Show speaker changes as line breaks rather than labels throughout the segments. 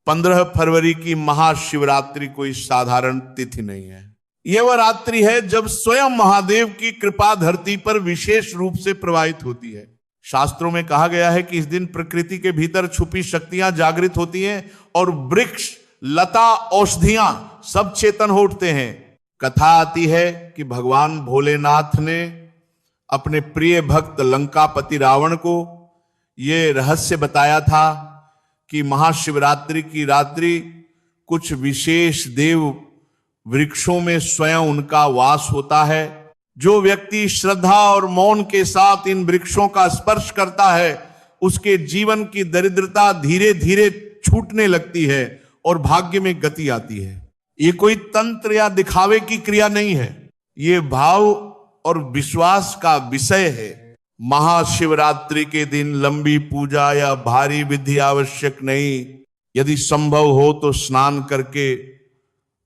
15 फरवरी की महाशिवरात्रि कोई साधारण तिथि नहीं है। यह वह रात्रि है जब स्वयं महादेव की कृपा धरती पर विशेष रूप से प्रवाहित होती है। शास्त्रों में कहा गया है कि इस दिन प्रकृति के भीतर छुपी शक्तियां जागृत होती हैं और वृक्ष, लता, औषधियां सब चेतन हो उठते हैं। कथा आती है कि भगवान भोलेनाथ ने अपने प्रिय भक्त लंकापति रावण को यह रहस्य बताया था कि महाशिवरात्रि की रात्रि कुछ विशेष देव वृक्षों में स्वयं उनका वास होता है। जो व्यक्ति श्रद्धा और मौन के साथ इन वृक्षों का स्पर्श करता है उसके जीवन की दरिद्रता धीरे धीरे छूटने लगती है और भाग्य में गति आती है। ये कोई तंत्र या दिखावे की क्रिया नहीं है, ये भाव और विश्वास का विषय है। महाशिवरात्रि के दिन लंबी पूजा या भारी विधि आवश्यक नहीं। यदि संभव हो तो स्नान करके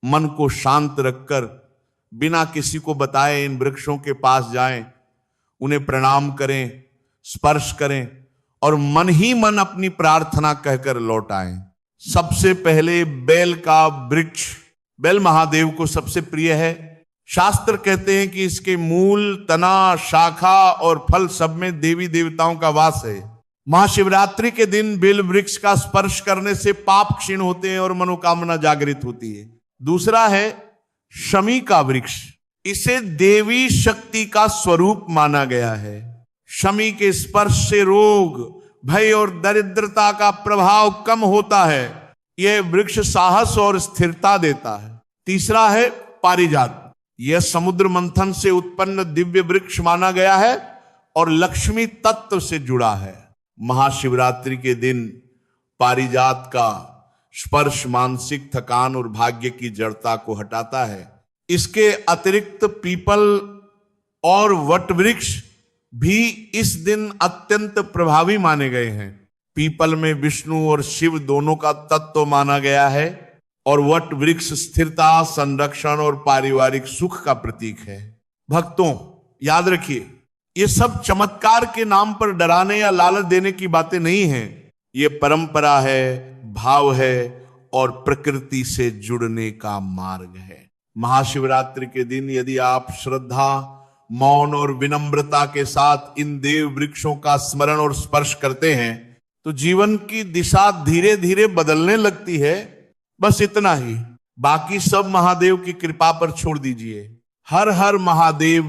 मन को शांत रखकर बिना किसी को बताए इन वृक्षों के पास जाएं, उन्हें प्रणाम करें, स्पर्श करें और मन ही मन अपनी प्रार्थना कहकर लौट आएं। सबसे पहले बेल का वृक्ष, बेल महादेव को सबसे प्रिय है। शास्त्र कहते हैं कि इसके मूल, तना, शाखा और फल सब में देवी देवताओं का वास है। महाशिवरात्रि के दिन बेल वृक्ष का स्पर्श करने से पाप क्षीण होते हैं और मनोकामना जागृत होती है। दूसरा है शमी का वृक्ष। इसे देवी शक्ति का स्वरूप माना गया है। शमी के स्पर्श से रोग, भय और दरिद्रता का प्रभाव कम होता है। यह वृक्ष साहस और स्थिरता देता है। तीसरा है पारिजात। यह समुद्र मंथन से उत्पन्न दिव्य वृक्ष माना गया है और लक्ष्मी तत्व से जुड़ा है। महाशिवरात्रि के दिन पारिजात का स्पर्श मानसिक थकान और भाग्य की जड़ता को हटाता है। इसके अतिरिक्त पीपल और वट वृक्ष भी इस दिन अत्यंत प्रभावी माने गए हैं। पीपल में विष्णु और शिव दोनों का तत्व माना गया है और वट वृक्ष स्थिरता, संरक्षण और पारिवारिक सुख का प्रतीक है। भक्तों, याद रखिए, ये सब चमत्कार के नाम पर डराने या लालच देने की बातें नहीं हैं। ये परंपरा है, भाव है और प्रकृति से जुड़ने का मार्ग है। महाशिवरात्रि के दिन यदि आप श्रद्धा, मौन और विनम्रता के साथ इन देव वृक्षों का स्मरण और स्पर्श करते हैं तो जीवन की दिशा धीरे धीरे बदलने लगती है। बस इतना ही, बाकी सब महादेव की कृपा पर छोड़ दीजिए। हर हर महादेव।